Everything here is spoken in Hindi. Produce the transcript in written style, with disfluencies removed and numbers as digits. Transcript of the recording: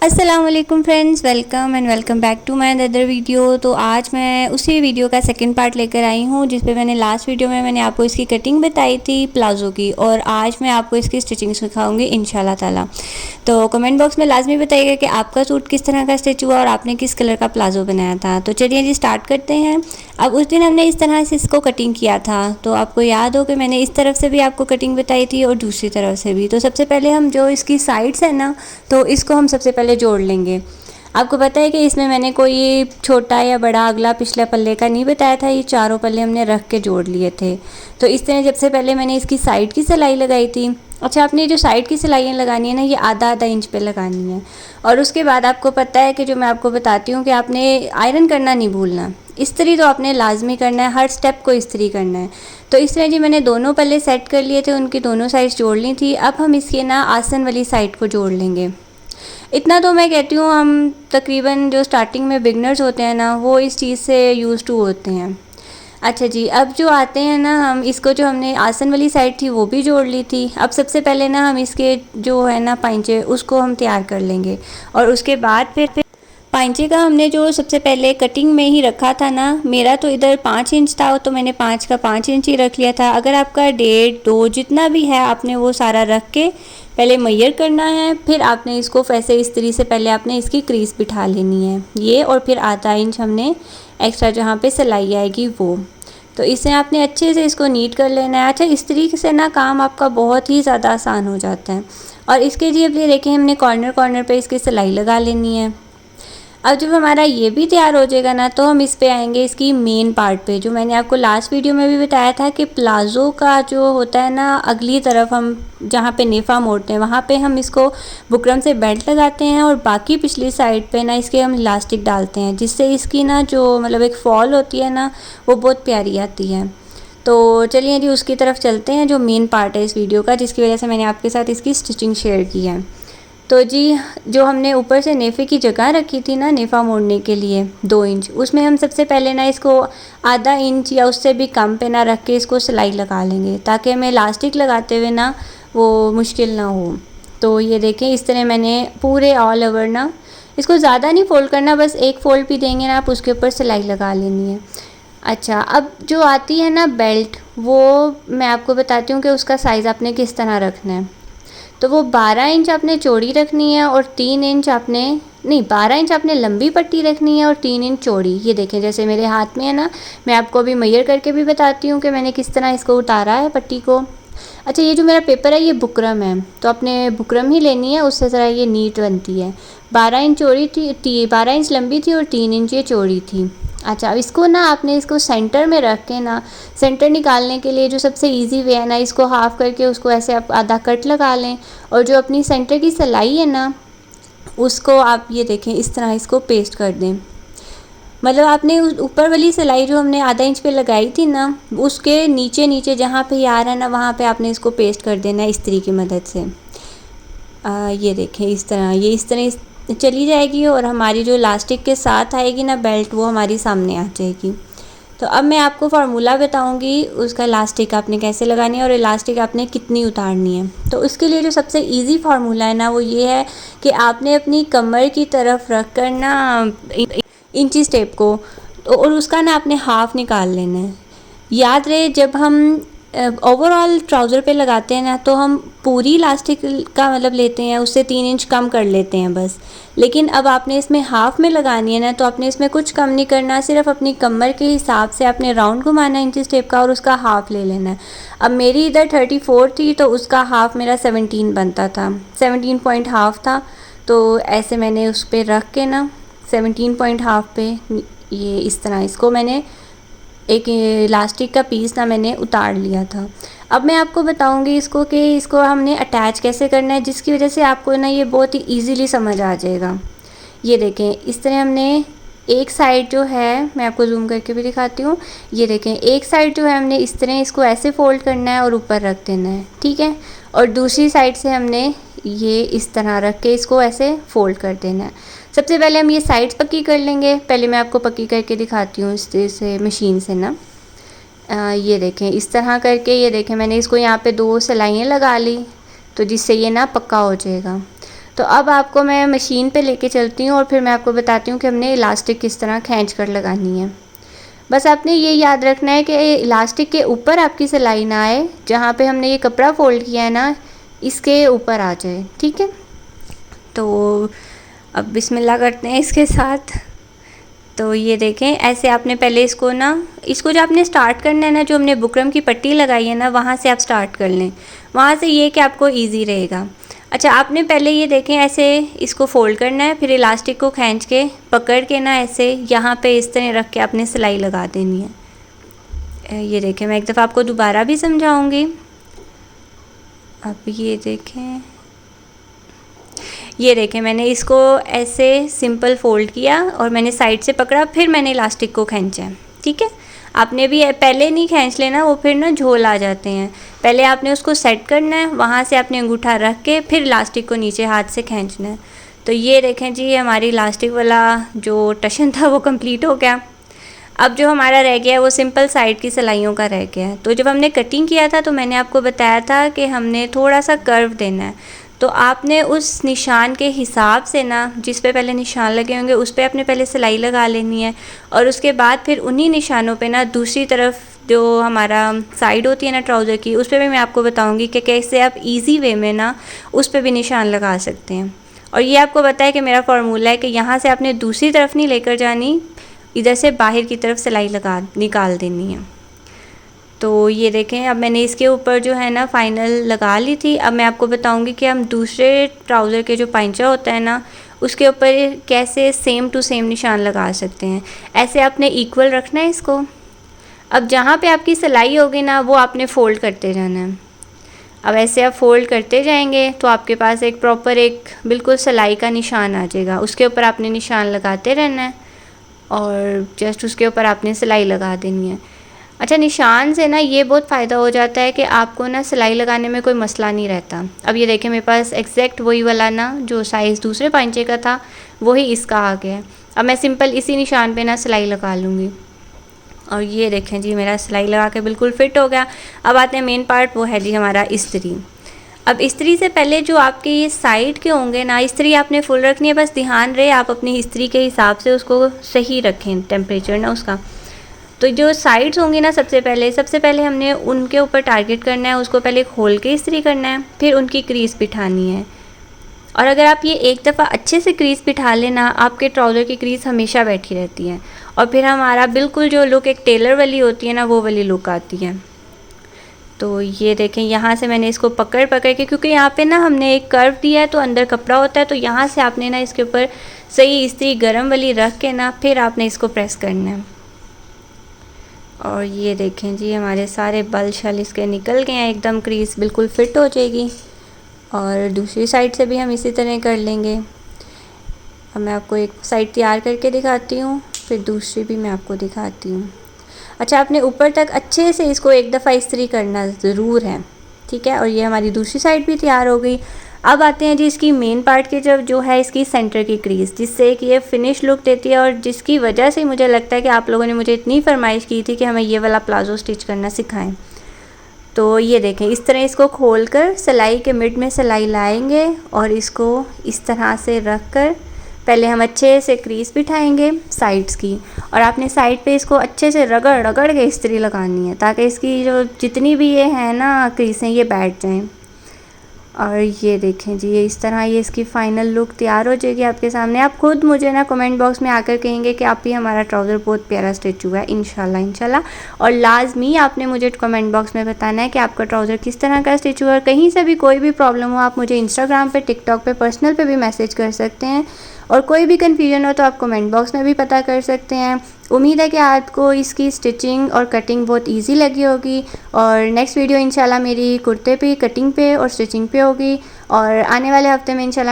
अस्सलाम वालेकुम friends, welcome back to my other video. तो आज मैं उसी वीडियो का सेकंड पार्ट लेकर आई हूँ जिस पे मैंने लास्ट वीडियो में मैंने आपको इसकी कटिंग बताई थी प्लाज़ो की, और आज मैं आपको इसकी स्टिचिंग सिखाऊंगी इंशाल्लाह ताला। तो कमेंट बॉक्स में लाजमी बताइएगा कि आपका सूट किस तरह का स्टिच हुआ और आपने किस कलर का प्लाज़ो बनाया था। तो चलिए जी स्टार्ट करते हैं। अब उस दिन हमने इस तरह से इसको कटिंग किया था, तो आपको याद हो कि मैंने इस तरफ से भी आपको कटिंग बताई थी और दूसरी तरफ से भी। तो सबसे पहले हम जो इसकी साइड्स है ना, तो इसको हम सबसे पहले जोड़ लेंगे। आपको पता है कि इसमें मैंने कोई छोटा या बड़ा अगला पिछला पल्ले का नहीं बताया था, ये चारों पल्ले हमने रख के जोड़ लिए थे। तो इस तरह सबसे पहले मैंने इसकी साइड की सिलाई लगाई थी। अच्छा, आपने जो साइड की सिलाइयाँ लगानी है ना, ये आधा इंच पे लगानी है। और उसके बाद आपको पता है कि जो मैं आपको बताती हूँ कि आपने आयरन करना नहीं भूलना, इस्त्री तो आपने लाजमी करना है, हर स्टेप को इस्त्री करना है। तो इस तरह जी मैंने दोनों पल्ले सेट कर लिए थे, उनकी दोनों साइड्स जोड़ ली थी। अब हम इसके ना आसन वाली साइड को जोड़ लेंगे। इतना तो मैं कहती हूँ, हम तकरीबन जो स्टार्टिंग में बिगनर्स होते हैं ना, वो इस चीज़ से यूज़ टू होते हैं। अच्छा जी, अब जो आते हैं ना, हम इसको जो हमने आसन वाली साइड थी वो भी जोड़ ली थी। अब सबसे पहले ना हम इसके जो है ना पाइंचे, उसको हम तैयार कर लेंगे। और उसके बाद फिर पाइंचे का हमने जो सबसे पहले कटिंग में ही रखा था ना, मेरा तो इधर 5 इंच था, तो मैंने 5 का 5 इंच ही रख लिया था। अगर आपका 1.5 2 जितना भी है, आपने वो सारा रख के पहले मैयर करना है। फिर आपने इसको वैसे इस्त्री से पहले आपने इसकी क्रीज बिठा लेनी है ये, और फिर आधा इंच हमने एक्स्ट्रा जहाँ पे सिलाई आएगी वो। तो इसे आपने अच्छे से इसको नीट कर लेना है। अच्छा, इस्त्री से ना काम आपका बहुत ही ज़्यादा आसान हो जाता है। और इसके लिए अब ये देखें, हमने कॉर्नर कॉर्नर पे इसकी सिलाई लगा लेनी है। अब जब हमारा ये भी तैयार हो जाएगा ना, तो हम इस पे आएंगे इसकी मेन पार्ट पे, जो मैंने आपको लास्ट वीडियो में भी बताया था कि प्लाज़ो का जो होता है ना, अगली तरफ हम जहाँ पे नेफा मोड़ते हैं वहाँ पे हम इसको बुकरम से बेल्ट लगाते हैं, और बाकी पिछली साइड पे ना इसके हम इलास्टिक डालते हैं, जिससे इसकी ना जो मतलब एक फॉल होती है ना, वो बहुत प्यारी आती है। तो चलिए जी उसकी तरफ चलते हैं, जो मेन पार्ट है इस वीडियो का, जिसकी वजह से मैंने आपके साथ इसकी स्टिचिंग शेयर की है। तो जी, जो हमने ऊपर से नेफे की जगह रखी थी ना, नेफा मोड़ने के लिए 2 इंच, उसमें हम सबसे पहले ना इसको आधा इंच या उससे भी कम पे ना रख के इसको सिलाई लगा लेंगे, ताकि हमें इलास्टिक लगाते हुए ना वो मुश्किल ना हो। तो ये देखें, इस तरह मैंने पूरे ऑल ओवर ना इसको ज़्यादा नहीं फ़ोल्ड करना, बस एक फ़ोल्ड भी देंगे ना आप, उसके ऊपर सिलाई लगा लेनी है। अच्छा, अब जो आती है ना बेल्ट, वो मैं आपको बताती हूँ कि उसका साइज़ आपने किस तरह रखना है। तो वो 12 इंच आपने चौड़ी रखनी है, और 3 इंच आपने नहीं 12 इंच आपने लंबी पट्टी रखनी है और 3 इंच चौड़ी। ये देखें, जैसे मेरे हाथ में है ना, मैं आपको अभी मेजर करके भी बताती हूँ कि मैंने किस तरह इसको उतारा है पट्टी को। अच्छा, ये जो मेरा पेपर है ये बुकरम है, तो आपने बुकरम ही लेनी है, उससे ज़रा ये नीट बनती है। 12 इंच चौड़ी थी, 12 इंच लंबी थी और 3 इंच ये चौड़ी थी। अच्छा, अब इसको ना आपने इसको सेंटर में रख के ना, सेंटर निकालने के लिए जो सबसे इजी वे है ना, इसको हाफ़ करके उसको ऐसे आप आधा कट लगा लें, और जो अपनी सेंटर की सिलाई है ना, उसको आप ये देखें इस तरह इसको पेस्ट कर दें। मतलब आपने उस ऊपर वाली सिलाई जो हमने आधा इंच पे लगाई थी ना, उसके नीचे नीचे जहाँ पे ये आ रहा है ना, वहाँ पे आपने इसको पेस्ट कर देना है इस्त्री की मदद से। ये देखें इस तरह, ये इस तरह चली जाएगी, और हमारी जो इलास्टिक के साथ आएगी ना बेल्ट, वो हमारी सामने आ जाएगी। तो अब मैं आपको फार्मूला बताऊंगी उसका, इलास्टिक आपने कैसे लगानी है और इलास्टिक आपने कितनी उतारनी है। तो उसके लिए जो सबसे इजी फार्मूला है ना, वो ये है कि आपने अपनी कमर की तरफ रख कर ना इंची स्टेप को, तो और उसका ना आपने हाफ़ निकाल लेना है। याद रहे, जब हम ओवरऑल ट्राउज़र पे लगाते हैं ना, तो हम पूरी इलास्टिक का मतलब लेते हैं, उससे 3 इंच कम कर लेते हैं बस। लेकिन अब आपने इसमें हाफ़ में लगानी है ना, तो आपने इसमें कुछ कम नहीं करना, सिर्फ अपनी कमर के हिसाब से आपने राउंड घुमाना है इंची स्टेप का, और उसका हाफ़ ले लेना है। अब मेरी इधर 34 थी, तो उसका हाफ़ मेरा 17 बनता था, 17 पॉइंट हाफ़ था। तो ऐसे मैंने उस पर रख के ना 17 पॉइंट हाफ़ पे ये इस तरह इसको मैंने एक इलास्टिक का पीस ना मैंने उतार लिया था। अब मैं आपको बताऊंगी इसको कि इसको हमने अटैच कैसे करना है, जिसकी वजह से आपको ना ये बहुत ही इजीली समझ आ जाएगा। ये देखें, इस तरह हमने एक साइड जो है, मैं आपको जूम करके भी दिखाती हूँ, ये देखें एक साइड जो है हमने इस तरह इसको ऐसे फ़ोल्ड करना है और ऊपर रख देना है, ठीक है। और दूसरी साइड से हमने ये इस तरह रख के इसको ऐसे फ़ोल्ड कर देना है। सबसे पहले हम ये साइड्स पक्की कर लेंगे, पहले मैं आपको पक्की करके दिखाती हूँ इससे मशीन से ना। ये देखें इस तरह करके, ये देखें मैंने इसको यहाँ पे 2 सिलाइयाँ लगा ली, तो जिससे ये ना पक्का हो जाएगा। तो अब आपको मैं मशीन पे लेके चलती हूँ और फिर मैं आपको बताती हूँ कि हमने इलास्टिक किस तरह खींच कर लगानी है। बस आपने ये याद रखना है कि इलास्टिक के ऊपर आपकी सिलाई ना आए, जहाँ पे हमने ये कपड़ा फोल्ड किया है ना इसके ऊपर आ जाए, ठीक है। तो अब बिस्मिल्लाह करते हैं इसके साथ। तो ये देखें, ऐसे आपने पहले इसको जो आपने स्टार्ट करना है ना, जो हमने बुकरम की पट्टी लगाई है ना, वहाँ से आप स्टार्ट कर लें। वहाँ से ये कि आपको इजी रहेगा। अच्छा, आपने पहले ये देखें ऐसे इसको फोल्ड करना है, फिर इलास्टिक को खींच के पकड़ के ना ऐसे यहाँ पे इस तरह रख के आपने सिलाई लगा देनी है। ये देखें, मैं एक दफ़ा आपको दोबारा भी समझाऊँगी। अब ये देखें मैंने इसको ऐसे सिंपल फोल्ड किया और मैंने साइड से पकड़ा, फिर मैंने इलास्टिक को खींचा, ठीक है। आपने भी पहले नहीं खींच लेना, वो फिर ना झोल आ जाते हैं। पहले आपने उसको सेट करना है, वहाँ से आपने अंगूठा रख के फिर इलास्टिक को नीचे हाथ से खींचना है। तो ये देखें जी, हमारी इलास्टिक वाला जो टशन था वो कंप्लीट हो गया। अब जो हमारा रह गया है वो सिंपल साइड की सिलाइयों का रह गया है। तो जब हमने कटिंग किया था तो मैंने आपको बताया था कि हमने थोड़ा सा कर्व देना है। तो आपने उस निशान के हिसाब से ना, जिस पे पहले निशान लगे होंगे उस पे आपने पहले सिलाई लगा लेनी है, और उसके बाद फिर उन्हीं निशानों पे ना दूसरी तरफ जो हमारा साइड होती है ना ट्राउज़र की, उस पर भी मैं आपको बताऊंगी कि कैसे आप इजी वे में ना उस पर भी निशान लगा सकते हैं। और ये आपको बताया कि मेरा फार्मूला है कि यहाँ से आपने दूसरी तरफ नहीं लेकर जानी, इधर से बाहर की तरफ सिलाई निकाल देनी है। तो ये देखें, अब मैंने इसके ऊपर जो है ना फाइनल लगा ली थी। अब मैं आपको बताऊंगी कि हम दूसरे ट्राउज़र के जो पाइंचा होता है ना उसके ऊपर कैसे सेम टू सेम निशान लगा सकते हैं। ऐसे आपने इक्वल रखना है इसको। अब जहाँ पे आपकी सिलाई होगी ना वो आपने फ़ोल्ड करते जाना है। अब ऐसे आप फ़ोल्ड करते जाएंगे तो आपके पास एक प्रॉपर एक बिल्कुल सिलाई का निशान आ जाएगा। उसके ऊपर आपने निशान लगाते रहना है और जस्ट उसके ऊपर आपने सिलाई लगा देनी है। अच्छा, निशान से ना ये बहुत फ़ायदा हो जाता है कि आपको ना सिलाई लगाने में कोई मसला नहीं रहता। अब ये देखें, मेरे पास एग्जैक्ट वही वाला ना जो साइज़ दूसरे पांचे का था वही इसका आ गया है। अब मैं सिंपल इसी निशान पे ना सिलाई लगा लूँगी और ये देखें जी, मेरा सिलाई लगा के बिल्कुल फिट हो गया। अब आते हैं मेन पार्ट, वो है जी हमारा इस्त्री। अब इस्त्री से पहले जो आपके ये साइड के होंगे ना, इस्त्री आपने फुल रखनी है। बस ध्यान रहे आप अपनी इस्त्री के हिसाब से उसको सही रखें, टेम्परेचर ना उसका। तो जो साइड्स होंगी ना, सबसे पहले हमने उनके ऊपर टारगेट करना है, उसको पहले खोल के इस्त्री करना है, फिर उनकी क्रीज बिठानी है। और अगर आप ये एक दफ़ा अच्छे से क्रीज बिठा लेना, आपके ट्राउज़र की क्रीज हमेशा बैठी रहती है और फिर हमारा बिल्कुल जो लुक एक टेलर वाली होती है ना वो वाली लुक आती है। तो ये देखें, यहाँ से मैंने इसको पकड़ के, क्योंकि यहाँ पे ना हमने एक कर्व दिया है तो अंदर कपड़ा होता है, तो यहाँ से आपने ना इसके ऊपर सही इस्त्री गर्म वाली रख के ना फिर आपने इसको प्रेस करना है। और ये देखें जी, हमारे सारे बल शल इसके निकल गए हैं, एकदम क्रीज बिल्कुल फिट हो जाएगी। और दूसरी साइड से भी हम इसी तरह कर लेंगे। अब मैं आपको एक साइड तैयार करके दिखाती हूँ, फिर दूसरी भी मैं आपको दिखाती हूँ। अच्छा, आपने ऊपर तक अच्छे से इसको एक दफ़ा इस्त्री करना ज़रूर है, ठीक है। और ये हमारी दूसरी साइड भी तैयार हो गई। अब आते हैं जी इसकी मेन पार्ट के, जब जो है इसकी सेंटर की क्रीज, जिससे कि ये फिनिश लुक देती है और जिसकी वजह से मुझे लगता है कि आप लोगों ने मुझे इतनी फरमाइश की थी कि हमें ये वाला प्लाज़ो स्टिच करना सिखाएं। तो ये देखें, इस तरह इसको खोलकर सिलाई के मिड में सिलाई लाएंगे और इसको इस तरह से रख कर पहले हम अच्छे से क्रीज बिठाएंगे साइड्स की, और आपने साइड पे इसको अच्छे से रगड़ के इस्त्री लगानी है ताकि इसकी जो जितनी भी ये है ना क्रीजें ये बैठ जाएं। और ये देखें जी, ये इस तरह ये इसकी फ़ाइनल लुक तैयार हो जाएगी आपके सामने। आप खुद मुझे ना कमेंट बॉक्स में आकर कहेंगे कि आप ही हमारा ट्राउज़र बहुत प्यारा स्टिच हुआ है, इंशाल्लाह। और लाजमी आपने मुझे कमेंट बॉक्स में बताना है कि आपका ट्राउज़र किस तरह का स्टिच हुआ है। कहीं से भी कोई भी प्रॉब्लम हो आप मुझे इंस्टाग्राम पे, टिकटॉक पे, पर्सनल पे भी मैसेज कर सकते हैं, और कोई भी कन्फ्यूजन हो तो आप कमेंट बॉक्स में भी पता कर सकते हैं। उम्मीद है कि आपको इसकी स्टिचिंग और कटिंग बहुत इजी लगी होगी। और नेक्स्ट वीडियो इंशाल्लाह मेरी कुर्ते पे कटिंग पे और स्टिचिंग पे होगी, और आने वाले हफ्ते में इंशाल्लाह